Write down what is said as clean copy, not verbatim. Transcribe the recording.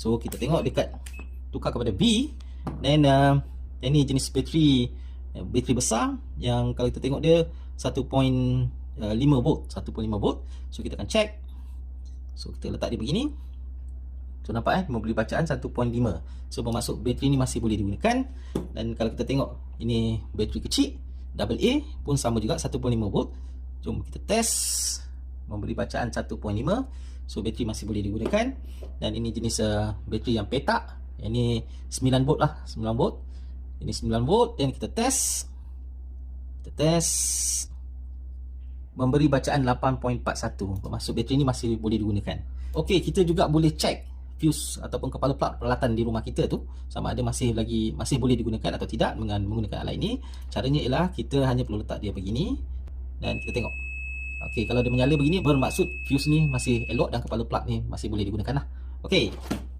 So kita tengok dekat tukar kepada B, dan ini jenis bateri besar yang kalau kita tengok dia 1.5 volt. So kita akan check. So kita letak dia begini. So nampak memberi bacaan 1.5. So bermaksud bateri ni masih boleh digunakan. Dan kalau kita tengok ini bateri kecil AA pun sama juga 1.5 volt. Jom kita test, memberi bacaan 1.5. So bateri masih boleh digunakan. Dan ini jenis bateri yang petak. Ini 9 volt lah, 9 volt. Ini 9 volt. Dan kita test. Memberi bacaan 8.41. Bermaksud bateri ni masih boleh digunakan. Okey, kita juga boleh check fuse ataupun kepala plug peralatan di rumah kita tu sama ada masih boleh digunakan atau tidak dengan menggunakan alat ini. Caranya ialah kita hanya perlu letak dia begini dan kita tengok. Okey, kalau dia menyala begini bermaksud fuse ni masih elok dan kepala plug ni masih boleh digunakan lah. Okey.